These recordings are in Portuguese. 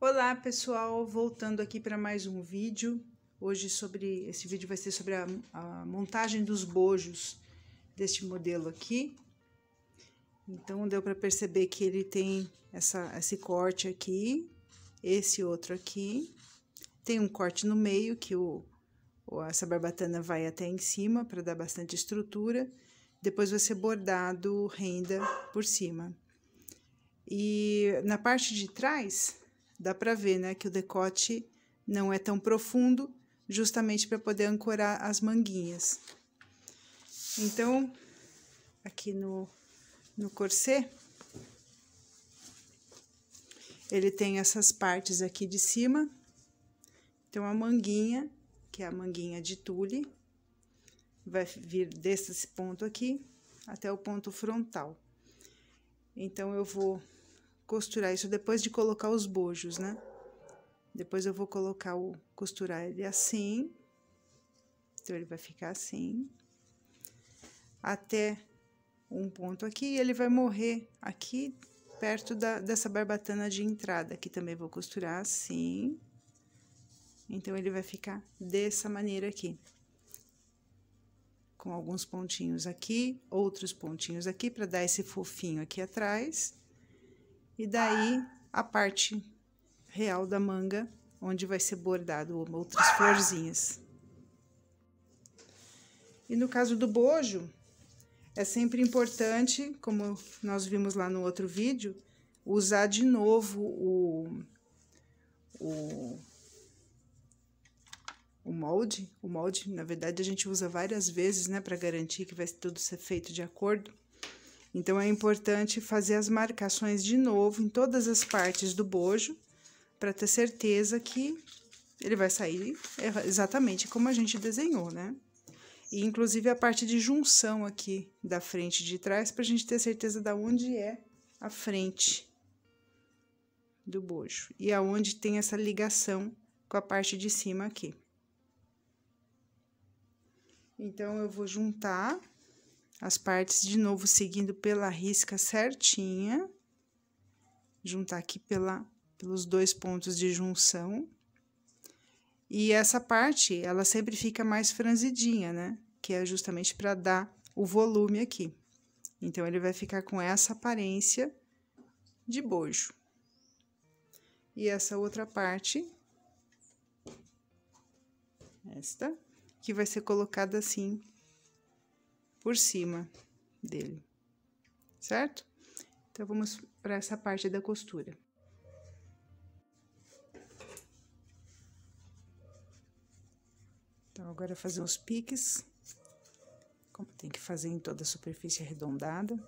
Olá pessoal, voltando aqui para mais um vídeo. Esse vídeo vai ser sobre a montagem dos bojos deste modelo aqui. Então deu para perceber que ele tem esse corte aqui, esse outro aqui. Tem um corte no meio que essa barbatana vai até em cima para dar bastante estrutura. Depois vai ser bordado renda por cima. E na parte de trás dá para ver, né, que o decote não é tão profundo, justamente para poder ancorar as manguinhas. Então, aqui no corset, ele tem essas partes aqui de cima. Então, a manguinha, que é a manguinha de tule, vai vir desse ponto aqui até o ponto frontal. Então, eu vou costurar isso depois de colocar os bojos, né? Depois eu vou costurar ele assim. Então, ele vai ficar assim. Até um ponto aqui, e ele vai morrer aqui, perto dessa barbatana de entrada. Aqui também vou costurar assim. Então, ele vai ficar dessa maneira aqui. Com alguns pontinhos aqui, outros pontinhos aqui, para dar esse fofinho aqui atrás. E daí, a parte real da manga, onde vai ser bordado outras florzinhas. E no caso do bojo, é sempre importante, como nós vimos lá no outro vídeo, usar de novo o molde. O molde, na verdade, a gente usa várias vezes, né, para garantir que vai tudo ser feito de acordo. Então, é importante fazer as marcações de novo em todas as partes do bojo, para ter certeza que ele vai sair exatamente como a gente desenhou, né? E, inclusive, a parte de junção aqui da frente e de trás, pra gente ter certeza da onde é a frente do bojo. E aonde tem essa ligação com a parte de cima aqui. Então, eu vou juntar as partes de novo, seguindo pela risca certinha. Juntar aqui pelos dois pontos de junção. E essa parte, ela sempre fica mais franzidinha, né? Que é justamente para dar o volume aqui. Então, ele vai ficar com essa aparência de bojo. E essa outra parte, esta, que vai ser colocada assim por cima dele, certo? Então, vamos para essa parte da costura. Então, agora fazer os piques, como tem que fazer em toda a superfície arredondada.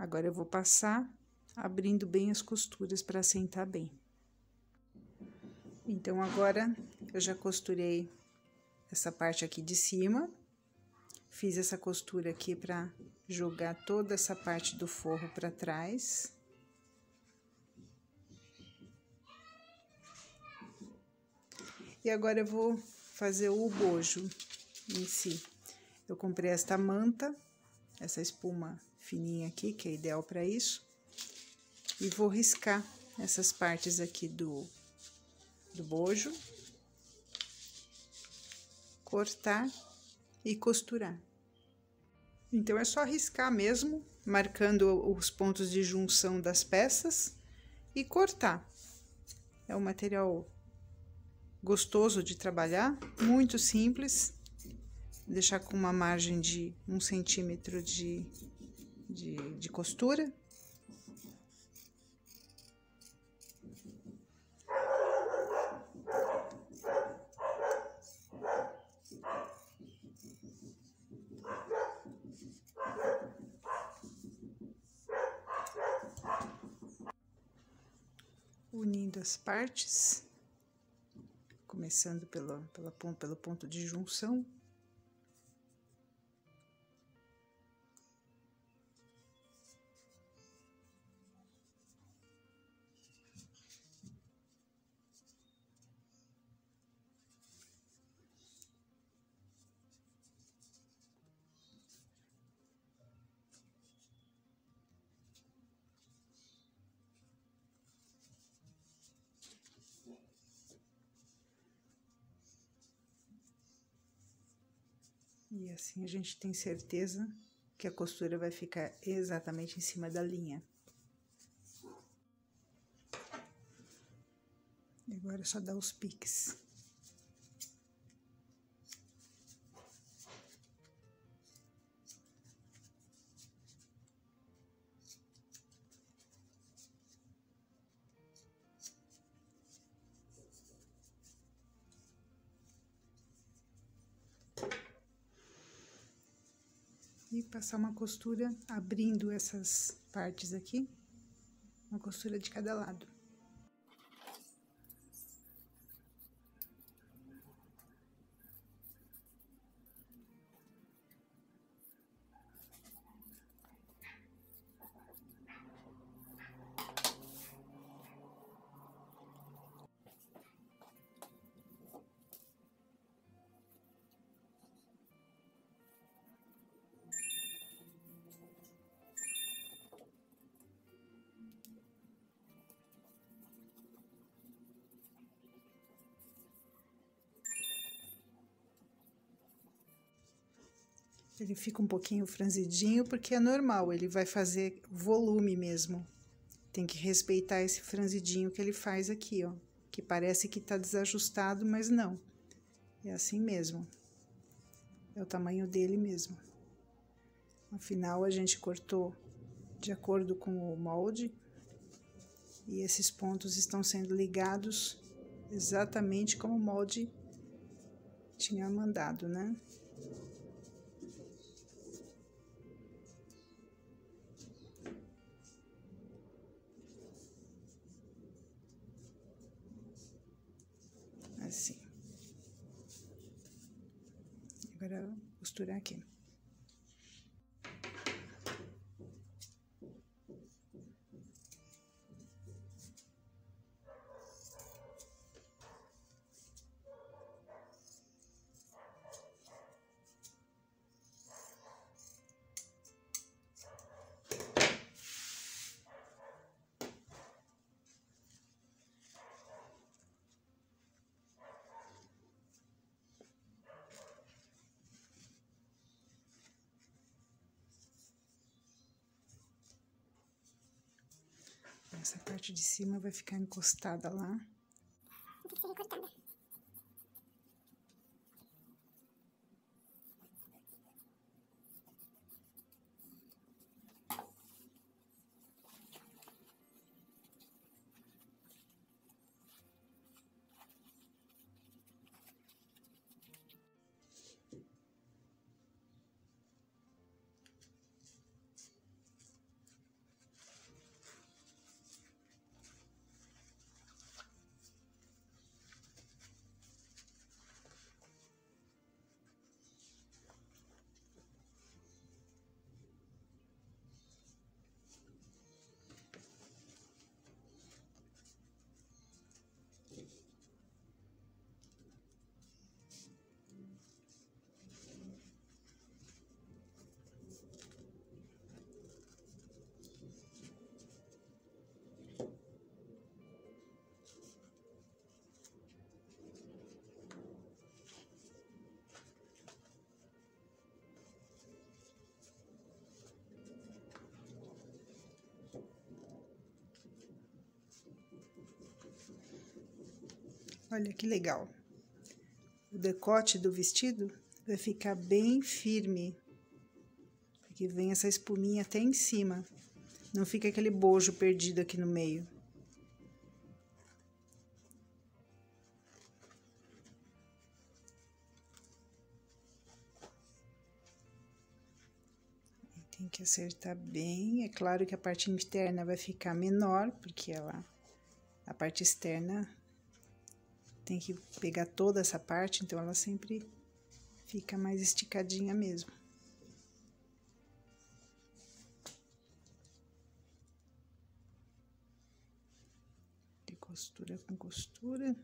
Agora, eu vou passar abrindo bem as costuras para assentar bem. Então, agora, eu já costurei essa parte aqui de cima. Fiz essa costura aqui para jogar toda essa parte do forro para trás. E agora, eu vou fazer o bojo em si. Eu comprei esta manta, essa espuma fininha aqui, que é ideal para isso. E vou riscar essas partes aqui do bojo. Cortar e costurar. Então, é só riscar mesmo, marcando os pontos de junção das peças e cortar. É um material gostoso de trabalhar, muito simples. Deixar com uma margem de 1 centímetro de costura. Unindo as partes, começando pelo ponto de junção. E assim a gente tem certeza que a costura vai ficar exatamente em cima da linha. E agora é só dar os piques. E passar uma costura abrindo essas partes aqui, uma costura de cada lado. Ele fica um pouquinho franzidinho, porque é normal, ele vai fazer volume mesmo. Tem que respeitar esse franzidinho que ele faz aqui, ó. Que parece que tá desajustado, mas não. É assim mesmo. É o tamanho dele mesmo. Afinal, a gente cortou de acordo com o molde. E esses pontos estão sendo ligados exatamente como o molde tinha mandado, né? Assim. Agora, eu vou costurar aqui. Essa parte de cima vai ficar encostada lá. Tem que ser recortada. Olha que legal. O decote do vestido vai ficar bem firme, porque vem essa espuminha até em cima. Não fica aquele bojo perdido aqui no meio. Tem que acertar bem. É claro que a parte interna vai ficar menor, porque a parte externa tem que pegar toda essa parte, então ela sempre fica mais esticadinha mesmo. De costura com costura.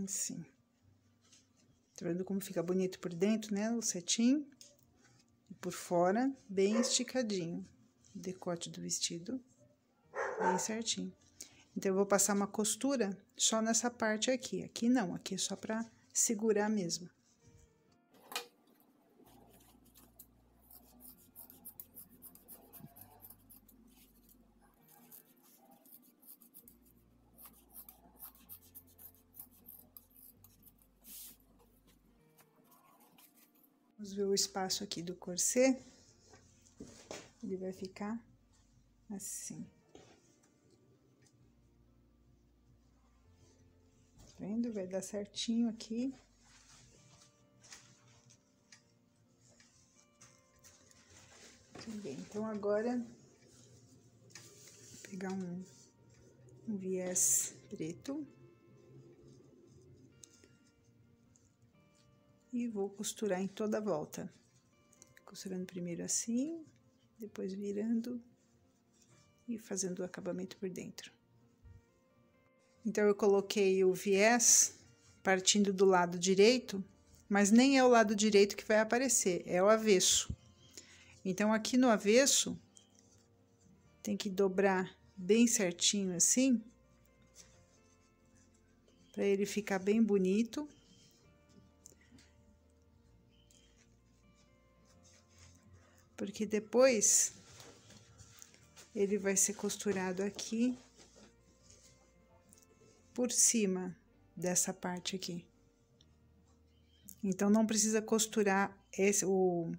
Assim. Tá vendo como fica bonito por dentro, né? O cetim. E por fora, bem esticadinho. O decote do vestido, bem certinho. Então, eu vou passar uma costura só nessa parte aqui. Aqui não, aqui é só pra segurar mesmo. Vamos ver o espaço aqui do corset. Ele vai ficar assim. Tá vendo? Vai dar certinho aqui. Muito bem, então agora, vou pegar um viés preto. E vou costurar em toda a volta. Costurando primeiro assim, depois virando e fazendo o acabamento por dentro. Então, eu coloquei o viés partindo do lado direito, mas nem é o lado direito que vai aparecer, é o avesso. Então, aqui no avesso, tem que dobrar bem certinho assim, para ele ficar bem bonito. Porque depois ele vai ser costurado aqui por cima dessa parte aqui. Então, não precisa costurar o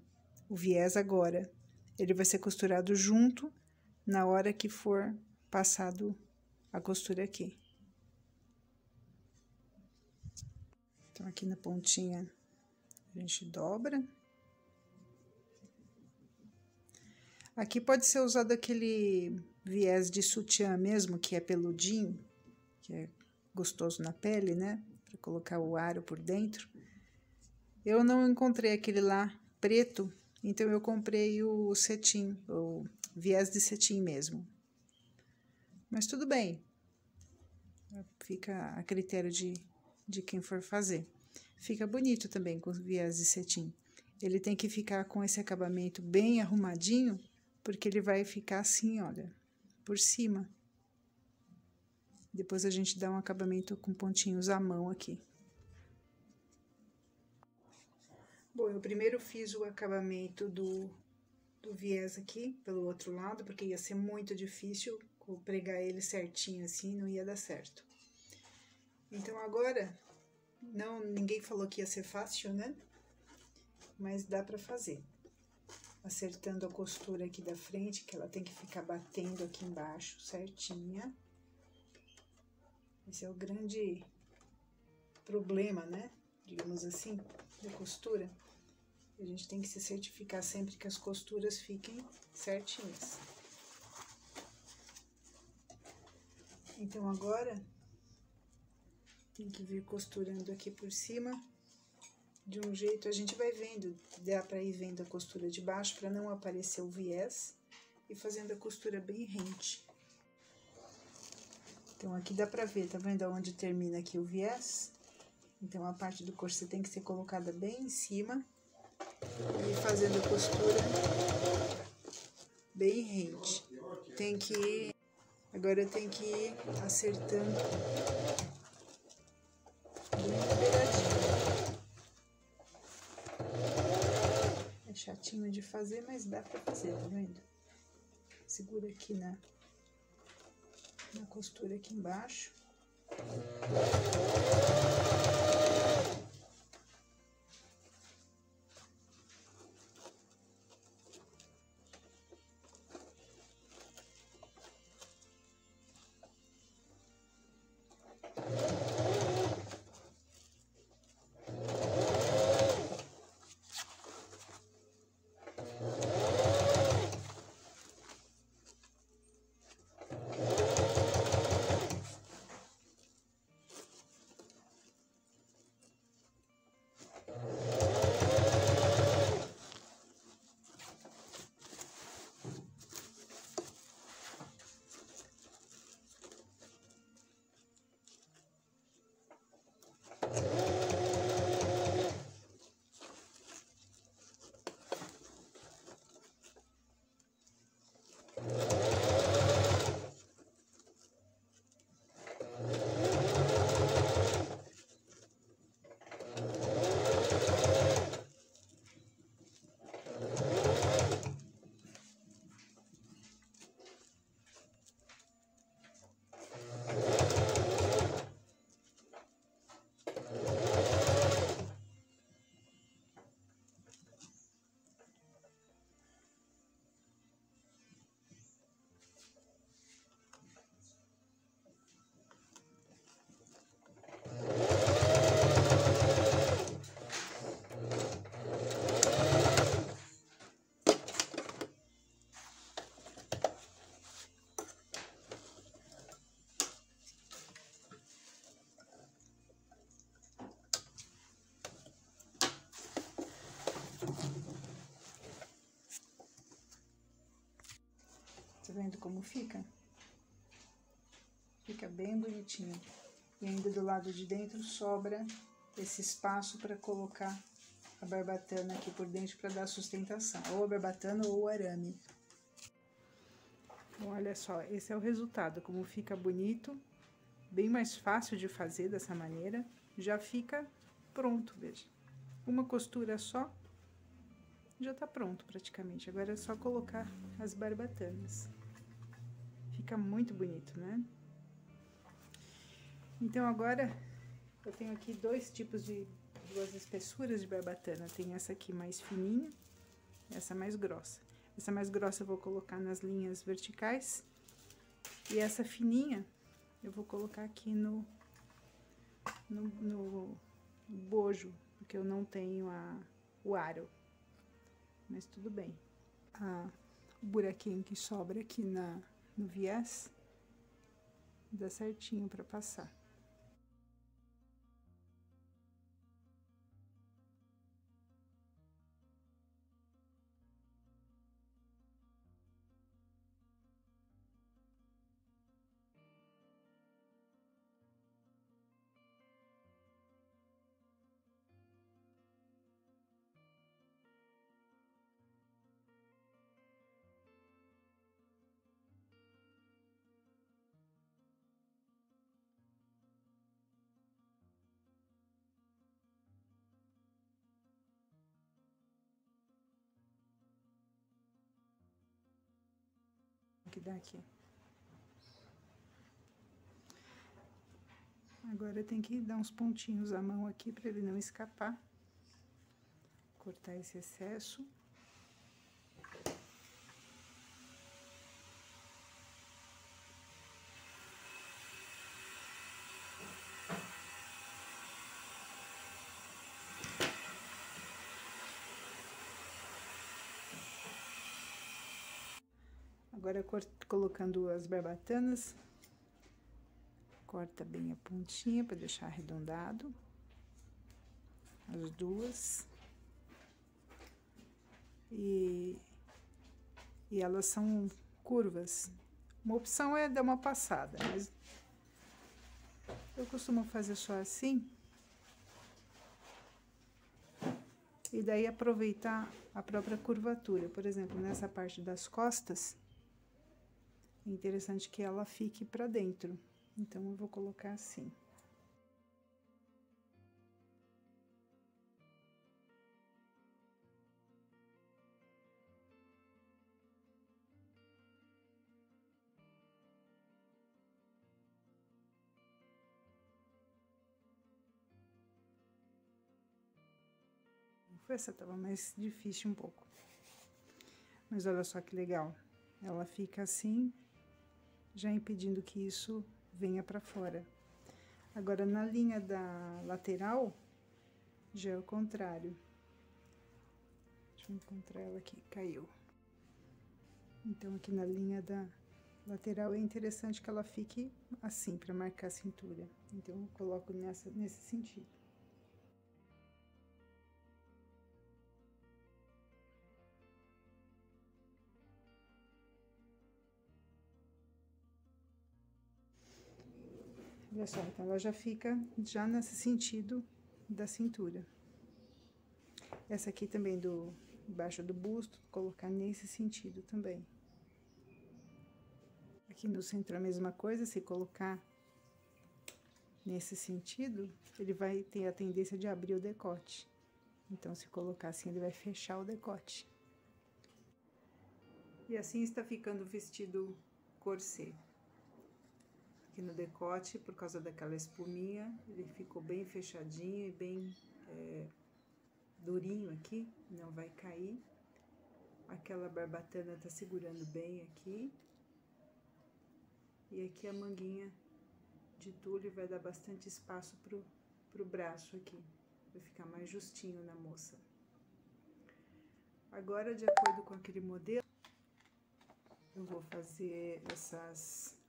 viés agora. Ele vai ser costurado junto na hora que for passado a costura aqui. Então, aqui na pontinha a gente dobra. Aqui pode ser usado aquele viés de sutiã mesmo, que é peludinho, que é gostoso na pele, né? Pra colocar o aro por dentro. Eu não encontrei aquele lá preto, então eu comprei o cetim, o viés de cetim mesmo. Mas tudo bem. Fica a critério de quem for fazer. Fica bonito também com viés de cetim. Ele tem que ficar com esse acabamento bem arrumadinho, porque ele vai ficar assim, olha, por cima. Depois a gente dá um acabamento com pontinhos à mão aqui. Bom, eu primeiro fiz o acabamento do viés aqui, pelo outro lado, porque ia ser muito difícil pregar ele certinho assim, não ia dar certo. Então, agora, ninguém falou que ia ser fácil, né? Mas dá pra fazer. Acertando a costura aqui da frente, que ela tem que ficar batendo aqui embaixo, certinha. Esse é o grande problema, né? Digamos assim, da costura. A gente tem que se certificar sempre que as costuras fiquem certinhas. Então, agora, tem que vir costurando aqui por cima. De um jeito, a gente vai vendo, dá pra ir vendo a costura de baixo, pra não aparecer o viés, e fazendo a costura bem rente. Então, aqui dá pra ver, tá vendo aonde termina aqui o viés? Então, a parte do corset tem que ser colocada bem em cima, e fazendo a costura bem rente. Agora tem que ir acertando bem beiradinho. É chatinho de fazer, mas dá pra fazer, tá vendo? Segura aqui na costura aqui embaixo. vendo como fica? Fica bem bonitinho. E ainda do lado de dentro sobra esse espaço para colocar a barbatana aqui por dentro para dar sustentação. Ou a barbatana ou o arame. Então, olha só, esse é o resultado, como fica bonito. Bem mais fácil de fazer dessa maneira. Já fica pronto, veja. Uma costura só, já tá pronto praticamente. Agora é só colocar as barbatanas. Fica muito bonito, né? Então, agora, eu tenho aqui duas espessuras de barbatana. Tem essa aqui mais fininha, essa mais grossa. Essa mais grossa eu vou colocar nas linhas verticais. E essa fininha, eu vou colocar aqui no bojo, porque eu não tenho o aro. Mas tudo bem. O buraquinho que sobra aqui no viés, dá certinho para passar. Que dá aqui. Agora tem que dar uns pontinhos à mão aqui para ele não escapar. Cortar esse excesso. Agora, colocando as barbatanas, corta bem a pontinha para deixar arredondado. As duas. E elas são curvas. Uma opção é dar uma passada, mas eu costumo fazer só assim. E daí aproveitar a própria curvatura. Por exemplo, nessa parte das costas, é interessante que ela fique para dentro. Então, eu vou colocar assim. Essa tava mais difícil um pouco. Mas olha só que legal. Ela fica assim, já impedindo que isso venha para fora. Agora, na linha da lateral, já é o contrário. Deixa eu encontrar ela aqui, caiu. Então, aqui na linha da lateral é interessante que ela fique assim, para marcar a cintura. Então, eu coloco nesse sentido. Olha só, então ela já fica já nesse sentido da cintura. Essa aqui também embaixo do busto, vou colocar nesse sentido também. Aqui no centro a mesma coisa, se colocar nesse sentido, ele vai ter a tendência de abrir o decote. Então, se colocar assim, ele vai fechar o decote. E assim está ficando o vestido corset. Aqui no decote, por causa daquela espuminha, ele ficou bem fechadinho e bem durinho aqui, não vai cair. Aquela barbatana tá segurando bem aqui. E aqui a manguinha de tule vai dar bastante espaço pro braço aqui, vai ficar mais justinho na moça. Agora, de acordo com aquele modelo, eu vou fazer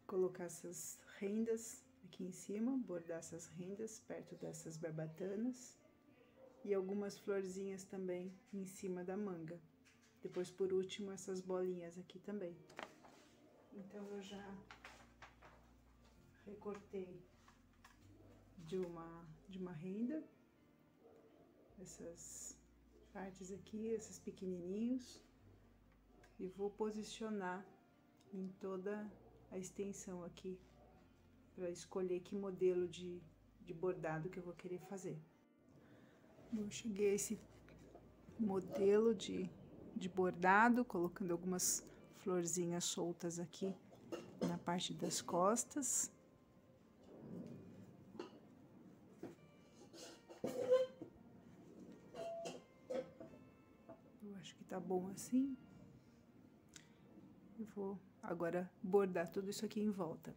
colocar essas rendas aqui em cima, bordar essas rendas perto dessas barbatanas e algumas florzinhas também em cima da manga. Depois, por último, essas bolinhas aqui também. Então eu já recortei de uma renda essas partes aqui, esses pequenininhos, e vou posicionar em toda a extensão aqui para escolher que modelo de bordado que eu vou querer fazer. Eu cheguei a esse modelo de bordado, colocando algumas florzinhas soltas aqui na parte das costas. Eu acho que tá bom assim. Eu vou agora bordar tudo isso aqui em volta.